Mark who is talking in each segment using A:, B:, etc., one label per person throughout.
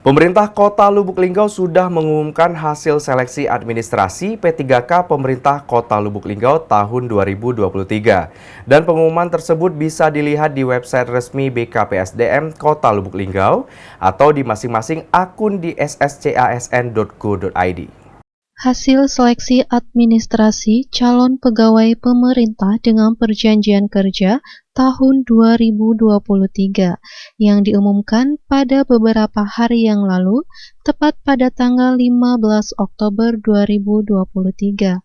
A: Pemerintah Kota Lubuk Linggau sudah mengumumkan hasil seleksi administrasi P3K Pemerintah Kota Lubuk Linggau tahun 2023. Dan pengumuman tersebut bisa dilihat di website resmi BKPSDM Kota Lubuk Linggau atau di masing-masing akun di sscasn.go.id.
B: Hasil seleksi administrasi calon pegawai pemerintah dengan perjanjian kerja tahun 2023 yang diumumkan pada beberapa hari yang lalu, tepat pada tanggal 15 Oktober 2023.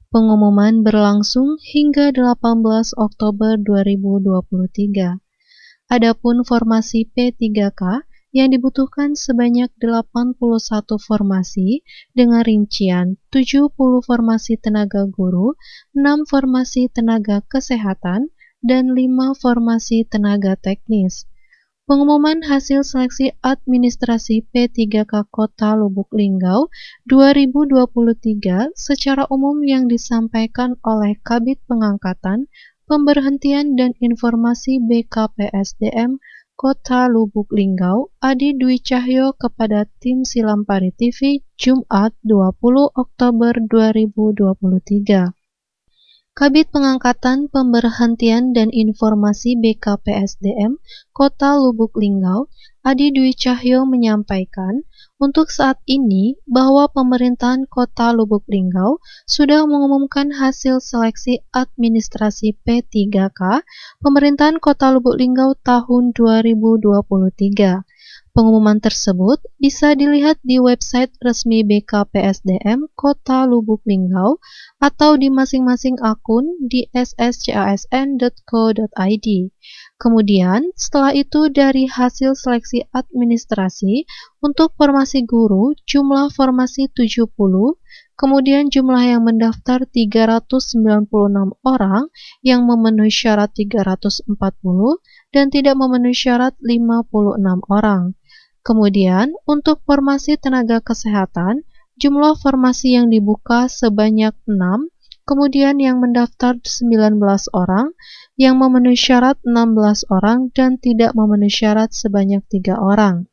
B: Pengumuman berlangsung hingga 18 Oktober 2023. Adapun formasi P3K yang dibutuhkan sebanyak 81 formasi dengan rincian 70 formasi tenaga guru, 6 formasi tenaga kesehatan, dan 5 formasi tenaga teknis. Pengumuman hasil seleksi administrasi P3K Kota Lubuk Linggau 2023 secara umum yang disampaikan oleh Kabid Pengangkatan, Pemberhentian dan Informasi BKPSDM Kota Lubuk Linggau, Adi Dwi Cahyo kepada tim Silampari TV, Jumat 20 Oktober 2023. Kabid Pengangkatan, Pemberhentian dan Informasi BKPSDM Kota Lubuk Linggau, Adi Dwi Cahyo menyampaikan, untuk saat ini bahwa pemerintahan Kota Lubuk Linggau sudah mengumumkan hasil seleksi administrasi P3K Pemerintahan Kota Lubuk Linggau tahun 2023. Pengumuman tersebut bisa dilihat di website resmi BKPSDM Kota Lubuk Linggau atau di masing-masing akun di sscasn.co.id. Kemudian, setelah itu dari hasil seleksi administrasi untuk formasi guru jumlah formasi 70, kemudian jumlah yang mendaftar 396 orang yang memenuhi syarat 340 dan tidak memenuhi syarat 56 orang. Kemudian, untuk formasi tenaga kesehatan, jumlah formasi yang dibuka sebanyak 6, kemudian yang mendaftar 19 orang, yang memenuhi syarat 16 orang, dan tidak memenuhi syarat sebanyak 3 orang.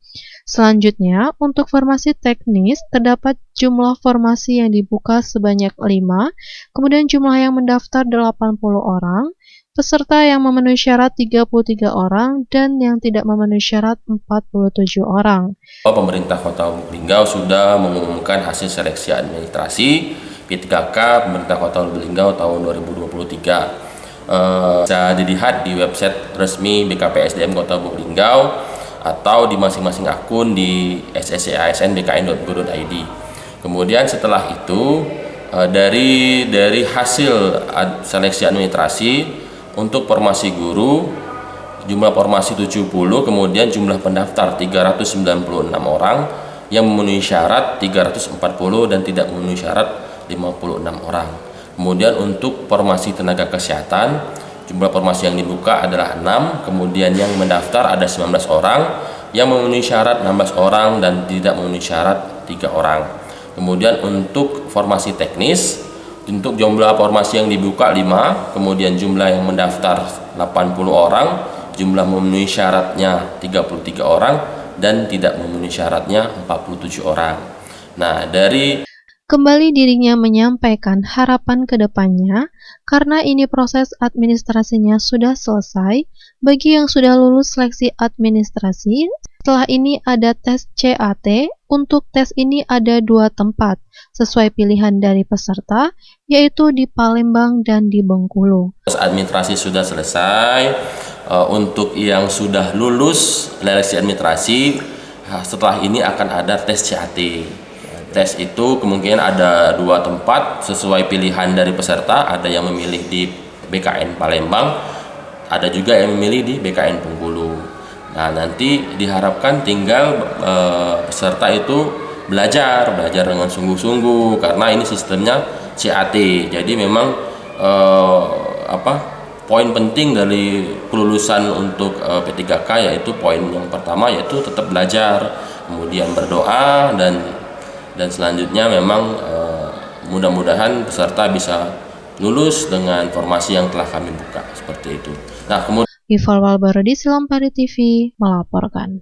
B: Selanjutnya, untuk formasi teknis, terdapat jumlah formasi yang dibuka sebanyak 5, kemudian jumlah yang mendaftar 80 orang, peserta yang memenuhi syarat 33 orang, dan yang tidak memenuhi syarat 47 orang.
C: Pemerintah Kota Lubuk Linggau sudah mengumumkan hasil seleksi administrasi P3K Pemerintah Kota Lubuk Linggau tahun 2023. Bisa dilihat di website resmi BKPSDM Kota Lubuk Linggau atau di masing-masing akun di sscasn.bkn.go.id. Kemudian setelah itu dari hasil seleksi administrasi untuk formasi guru jumlah formasi 70, kemudian jumlah pendaftar 396 orang, yang memenuhi syarat 340 dan tidak memenuhi syarat 56 orang. Kemudian untuk formasi tenaga kesehatan, jumlah formasi yang dibuka adalah 6, kemudian yang mendaftar ada 19 orang, yang memenuhi syarat 16 orang dan tidak memenuhi syarat 3 orang. Kemudian untuk formasi teknis, untuk jumlah formasi yang dibuka 5, kemudian jumlah yang mendaftar 80 orang, jumlah memenuhi syaratnya 33 orang, dan tidak memenuhi syaratnya 47 orang. Nah,
B: Kembali dirinya menyampaikan harapan ke depannya, karena ini proses administrasinya sudah selesai, bagi yang sudah lulus seleksi administrasi, setelah ini ada tes CAT. Untuk tes ini ada 2 tempat, sesuai pilihan dari peserta, yaitu di Palembang dan di Bengkulu.
C: Administrasi sudah selesai. Untuk yang sudah lulus seleksi administrasi, setelah ini akan ada tes CAT. Tes itu kemungkinan ada 2 tempat sesuai pilihan dari peserta, ada yang memilih di BKN Palembang, ada juga yang memilih di BKN Bengkulu. Nah, nanti diharapkan tinggal peserta itu belajar dengan sungguh-sungguh, karena ini sistemnya CAT. Jadi memang poin penting dari kelulusan untuk P3K yaitu poin yang pertama yaitu tetap belajar, kemudian berdoa, dan selanjutnya memang mudah-mudahan peserta bisa lulus dengan formasi yang telah kami buka seperti itu. Nah, kemudian
B: Ival Walbarodi, Silampari TV, melaporkan.